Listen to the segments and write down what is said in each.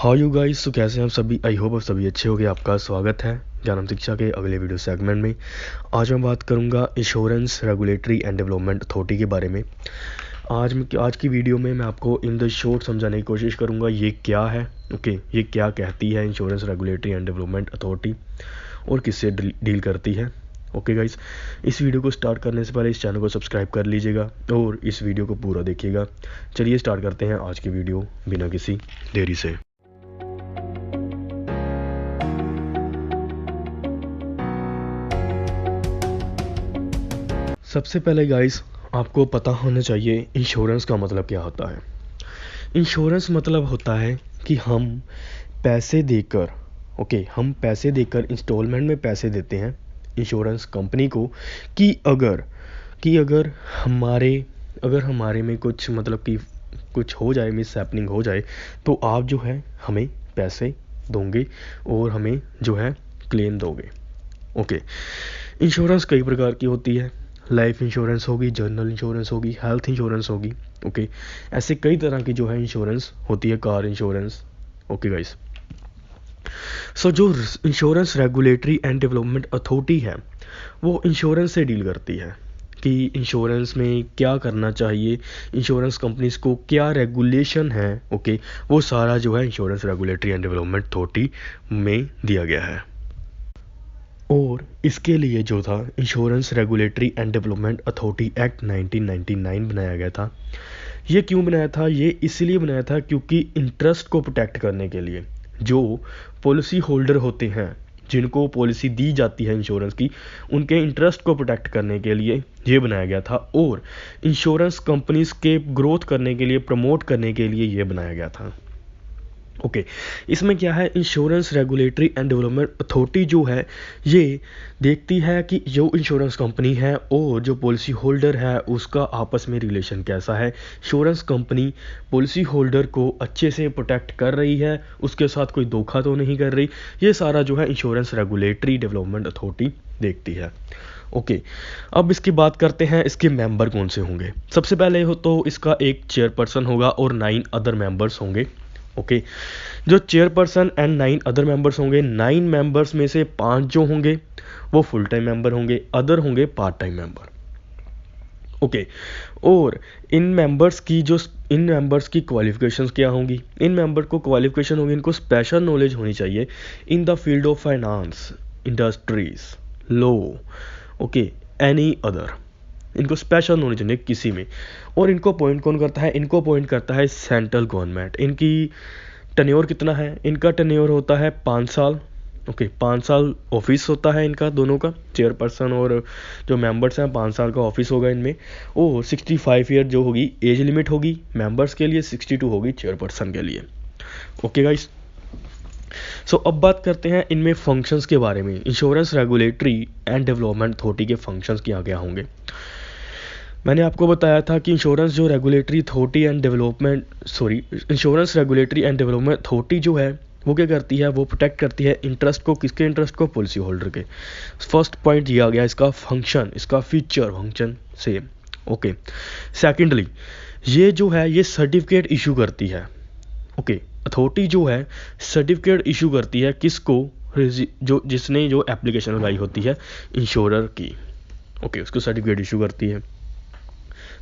How you guys, तो कैसे हैं हम सभी। आई होप आप सभी अच्छे होंगे। आपका स्वागत है ज्ञानम शिक्षा के अगले वीडियो सेगमेंट में। आज मैं बात करूंगा insurance regulatory and development authority के बारे में। आज की वीडियो में मैं आपको इन द शॉर्ट समझाने की कोशिश करूंगा ये क्या है। ये क्या कहती है insurance regulatory and development authority और किससे डील करती है। गाइस, इस वीडियो को स्टार्ट करने से पहले इस चैनल को सब्सक्राइब कर लीजिएगा और इस वीडियो को पूरा देखिएगा। चलिए स्टार्ट करते हैं आज की वीडियो बिना किसी देरी से। सबसे पहले गाइस, आपको पता होना चाहिए इंश्योरेंस का मतलब क्या होता है। इंश्योरेंस मतलब होता है कि हम पैसे देकर हम पैसे देकर इंस्टॉलमेंट में पैसे देते हैं इंश्योरेंस कंपनी को कि अगर हमारे में कुछ कुछ हो जाए, मिस हैपनिंग हो जाए, तो आप जो है हमें पैसे दोगे और हमें जो है क्लेम दोगे। इंश्योरेंस कई प्रकार की होती है। लाइफ इंश्योरेंस होगी, जनरल इंश्योरेंस होगी, हेल्थ इंश्योरेंस होगी। ऐसे कई तरह की जो है इंश्योरेंस होती है, कार इंश्योरेंस। गाइस, सो जो insurance regulatory and development authority है वो इंश्योरेंस से डील करती है कि इंश्योरेंस में क्या करना चाहिए, इंश्योरेंस कंपनीज को क्या रेगुलेशन है। वो सारा जो है insurance regulatory and development authority में दिया गया है। और इसके लिए जो था insurance regulatory and development authority act 1999 बनाया गया था। ये क्यों बनाया था? ये इसलिए बनाया था क्योंकि इंटरेस्ट को प्रोटेक्ट करने के लिए जो पॉलिसी होल्डर होते हैं, जिनको पॉलिसी दी जाती है इंश्योरेंस की, उनके इंटरेस्ट को प्रोटेक्ट करने के लिए ये बनाया गया था। और इंश्योरेंस कंपनीज के ग्रोथ करने के लिए, प्रमोट करने के लिए ये बनाया गया था। इसमें क्या है, insurance regulatory and development authority जो है ये देखती है कि जो इंश्योरेंस कंपनी है और जो पॉलिसी होल्डर है उसका आपस में रिलेशन कैसा है। इंश्योरेंस कंपनी पॉलिसी होल्डर को अच्छे से प्रोटेक्ट कर रही है, उसके साथ कोई धोखा तो नहीं कर रही। ये सारा जो है इंश्योरेंस रेगुलेटरी डेवलपमेंट अथॉरिटी देखती है। अब इसकी बात करते हैं, इसके मेंबर कौन से होंगे। सबसे पहले तो इसका एक चेयरपर्सन होगा और 9 अदर मेंबर्स होंगे। जो चेयरपर्सन एंड 9 अदर मेंबर्स होंगे, 9 मेंबर्स में से 5 जो होंगे वो फुल टाइम मेंबर होंगे, अदर होंगे पार्ट टाइम मेंबर। और इन मेंबर्स की क्वालिफिकेशंस क्या होंगी? इन मेंबर को क्वालिफिकेशन होगी, इनको स्पेशल नॉलेज होनी चाहिए in the field of finance, industries, law, any other. इनको स्पेशल नॉलेज है किसी में। और इनको अपॉइंट कौन करता है? इनको अपॉइंट करता है सेंट्रल गवर्नमेंट। इनकी टेन्योर कितना है? इनका टेन्योर होता है 5 साल। 5 साल ऑफिस होता है इनका, दोनों का, चेयरपर्सन और जो मेंबर्स हैं, 5 साल का ऑफिस होगा इनमें। और 65 ईयर जो होगी एज लिमिट होगी मेंबर्स के लिए, 62 होगी चेयरपर्सन के लिए। गाइस, अब बात करते हैं इनमें फंक्शंस के बारे में। Insurance regulatory and development authority के फंक्शंस क्या होंगे। मैंने आपको बताया था कि insurance regulatory and development authority जो है वो क्या करती है, वो प्रोटेक्ट करती है इंटरेस्ट को। किसके इंटरेस्ट को? पॉलिसी होल्डर के। फर्स्ट पॉइंट ये आ गया इसका फंक्शन, इसका फीचर, फंक्शन से। सेकेंडली, ये जो है ये सर्टिफिकेट इशू करती है। अथॉरिटी जो है सर्टिफिकेट इशू करती है किसको? जिसने जो एप्लीकेशन लगाई होती है इंश्योरर की, उसको सर्टिफिकेट इशू करती है।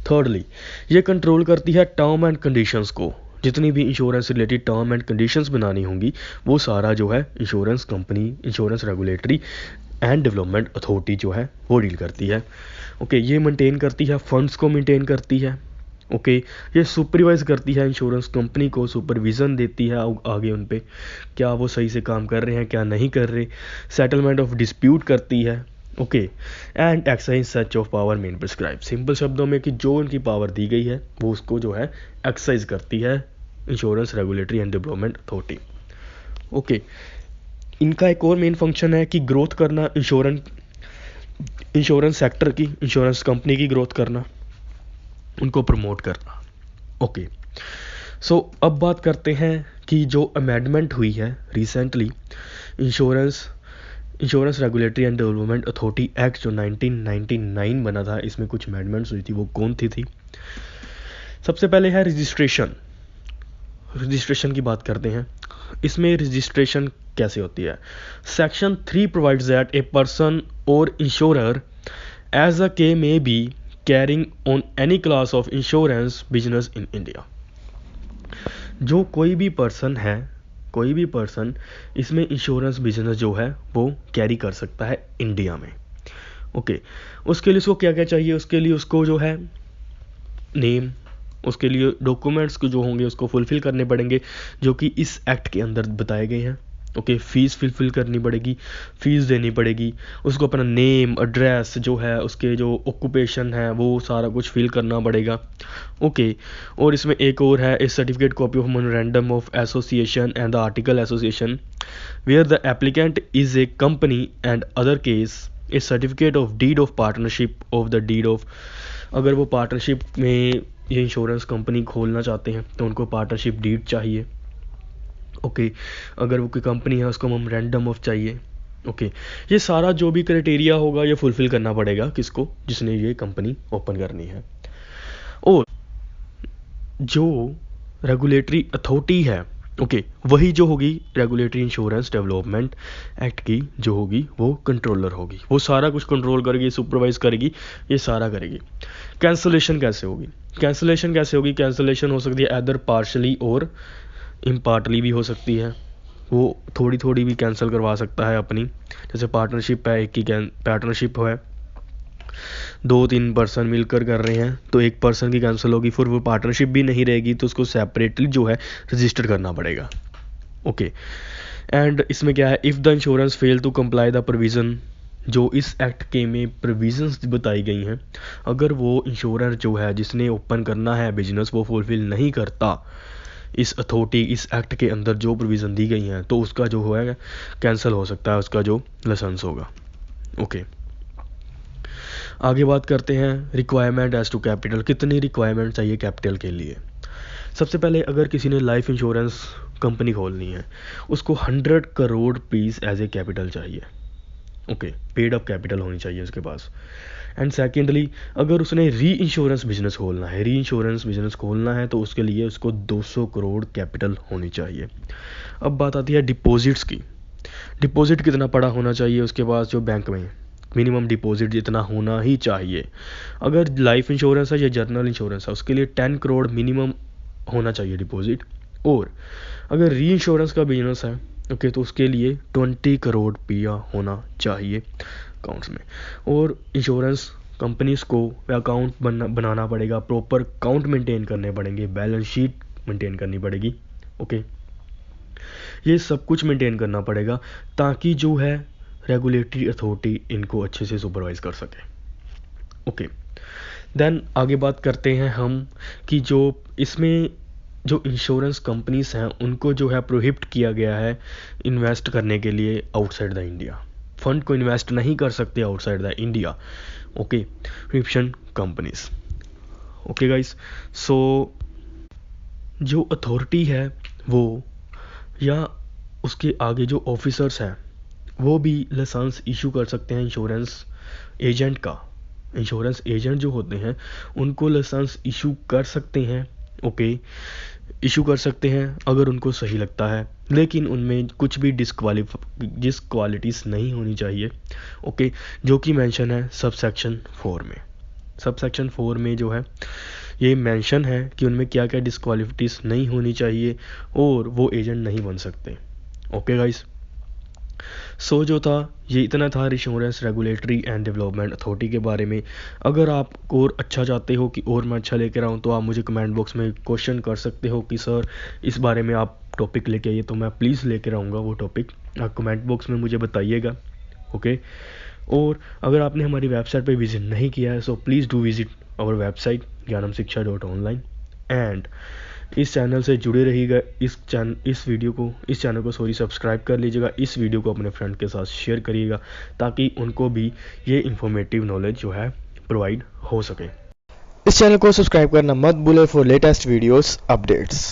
थर्डली, ये कंट्रोल करती है टर्म एंड कंडीशंस को। जितनी भी insurance related term and conditions बनानी होंगी वो सारा जो है insurance company, insurance regulatory and development authority जो है वो डील करती है। ये मेंटेन करती है, फंड्स को मेंटेन करती है। ये सुपरवाइज करती है इंश्योरेंस कंपनी को, सुपरविज़न देती है आगे उन पे, क्या वो सही से काम कर रहे हैं, क्या नहीं कर रहे। सेटलमेंट ऑफ डिस्प्यूट करती है। And exercise such of power main prescribe. Simple शब्दों में कि जो उनकी पावर दी गई है वो उसको जो है एक्सरसाइज करती है insurance regulatory and development authority. इनका एक और मेन फंक्शन है कि ग्रोथ करना, इंश्योरेंस सेक्टर की, इंश्योरेंस कंपनी की ग्रोथ करना, उनको प्रमोट करना। अब बात करते हैं कि जो अमेंडमेंट हुई है recently insurance regulatory and development authority act जो 1999 बना था, इसमें कुछ अमेंडमेंट्स हुई थी। वो कौन थी? सबसे पहले है रजिस्ट्रेशन की बात करते हैं। इसमें रजिस्ट्रेशन कैसे होती है? Section 3 provides that a person और इंश्योरर एज अ के may be carrying on any class of insurance business in India. जो कोई भी पर्सन इसमें इंश्योरेंस बिजनेस जो है वो कैरी कर सकता है इंडिया में। ओके, उसके लिए उसको क्या क्या चाहिए? उसके लिए उसको जो है नेम, उसके लिए डॉक्यूमेंट्स जो होंगे उसको फुलफिल करने पड़ेंगे जो कि इस एक्ट के अंदर बताए गए हैं। ओके, फीस फुलफिल करनी पड़ेगी, फीस देनी पड़ेगी, उसको अपना नेम, एड्रेस जो है, उसके जो ऑक्यूपेशन है वो सारा कुछ फिल करना पड़ेगा। ओके, और इसमें एक और है, a certificate copy of memorandum of association and the article association where the applicant is a company and other case a certificate of deed of partnership of the deed of. अगर वो partnership में ये insurance company खोलना चाहते हैं तो उनको partnership deed चाहिए। ओके, अगर वो कोई कंपनी है उसको मेमोरेंडम ऑफ चाहिए। ओके, ये सारा जो भी क्राइटेरिया होगा ये फुलफिल करना पड़ेगा किसको? जिसने ये कंपनी ओपन करनी है। और जो रेगुलेटरी अथॉरिटी है, ओके, वही जो होगी रेगुलेटरी इंश्योरेंस डेवलपमेंट एक्ट की जो होगी वो कंट्रोलर होगी। वो सारा कुछ कंट्रोल करेगी, सुपरवाइज करेगी, ये सारा करेगी। कैंसलेशन कैसे होगी? कैंसलेशन हो सकती है एदर पार्शली और इम्पार्टली भी हो सकती है। वो थोड़ी थोड़ी भी कैंसिल करवा सकता है अपनी। जैसे पार्टनरशिप है, एक की पार्टनरशिप है, 2-3 पर्सन मिलकर कर रहे हैं तो एक पर्सन की कैंसिल होगी, फिर वो पार्टनरशिप भी नहीं रहेगी तो उसको सेपरेटली जो है रजिस्टर करना पड़ेगा। ओके, एंड इसमें क्या है? If the insurance fail to comply the provision, जो इस एक्ट के में प्रोविजंस बताई गई हैं, अगर वो इंश्योरेंस जो है जिसने ओपन करना है बिजनेस वो फुलफिल नहीं करता इस अथॉरिटी, इस एक्ट के अंदर जो प्रोविज़न दी गई हैं, तो उसका जो है कैंसिल हो सकता है, उसका जो लाइसेंस होगा। ओके, आगे बात करते हैं रिक्वायरमेंट एज टू कैपिटल। कितनी रिक्वायरमेंट चाहिए कैपिटल के लिए? सबसे पहले अगर किसी ने लाइफ इंश्योरेंस कंपनी खोलनी है उसको 100 crore rupees as a capital चाहिए। ओके, पेड अप कैपिटल होनी चाहिए उसके पास। एंड सेकेंडली, अगर उसने री इंश्योरेंस बिजनेस खोलना है तो उसके लिए उसको 200 करोड़ कैपिटल होनी चाहिए। अब बात आती है डिपॉजिट्स की। डिपॉजिट कितना पड़ा होना चाहिए उसके पास? जो बैंक में मिनिमम डिपॉजिट जितना होना ही चाहिए। अगर लाइफ इंश्योरेंस है या जनरल इंश्योरेंस है उसके लिए 10 करोड़ मिनिमम होना चाहिए डिपॉजिट। और अगर री इंश्योरेंस का बिजनेस है ओके तो उसके लिए 20 करोड़ रुपया होना चाहिए अकाउंट्स में। और इंश्योरेंस कंपनीज को अकाउंट बनाना पड़ेगा, प्रॉपर अकाउंट मेंटेन करने पड़ेंगे, बैलेंस शीट मेंटेन करनी पड़ेगी। ओके, ये सब कुछ मेंटेन करना पड़ेगा ताकि जो है रेगुलेटरी अथॉरिटी इनको अच्छे से सुपरवाइज कर सके। ओके, देन आगे बात करते हैं हम कि जो इसमें जो इंश्योरेंस कंपनीज हैं उनको जो है प्रोहिबिट किया गया है इन्वेस्ट करने के लिए आउटसाइड द इंडिया। फंड को इन्वेस्ट नहीं कर सकते outside the India. Okay, prohibition companies. Okay guys, so जो अथॉरिटी है वो या उसके आगे जो ऑफिसर्स हैं वो भी लाइसेंस इशू कर सकते हैं इंश्योरेंस एजेंट का। इंश्योरेंस एजेंट जो होते हैं उनको लाइसेंस इशू कर सकते हैं। ओके, इशू कर सकते हैं अगर उनको सही लगता है, लेकिन उनमें कुछ भी डिस्क्वालिटीज़ नहीं होनी चाहिए। ओके, जो कि मेंशन है सबसेक्शन 4 में। सबसेक्शन 4 में जो है ये मेंशन है कि उनमें क्या क्या डिस्क्वालिटीज़ नहीं होनी चाहिए और वो एजेंट नहीं बन सकते। ओके गाइस, सो जो था ये इतना था insurance regulatory and development authority के बारे में। अगर आप और अच्छा चाहते हो कि और मैं अच्छा लेकर आऊँ तो आप मुझे कमेंट बॉक्स में क्वेश्चन कर सकते हो कि सर इस बारे में आप टॉपिक लेके आइए, तो मैं प्लीज़ लेकर आऊँगा वो टॉपिक। आप कमेंट बॉक्स में मुझे बताइएगा। ओके, और अगर आपने हमारी वेबसाइट पर विजिट नहीं किया है so please do visit our website gyanamsiksha.online and इस चैनल से जुड़े रहिएगा। इस चैनल को सब्सक्राइब कर लीजिएगा। इस वीडियो को अपने फ्रेंड के साथ शेयर करिएगा ताकि उनको भी ये इंफॉर्मेटिव नॉलेज जो है प्रोवाइड हो सके। इस चैनल को सब्सक्राइब करना मत भूलें फॉर लेटेस्ट वीडियोस अपडेट्स।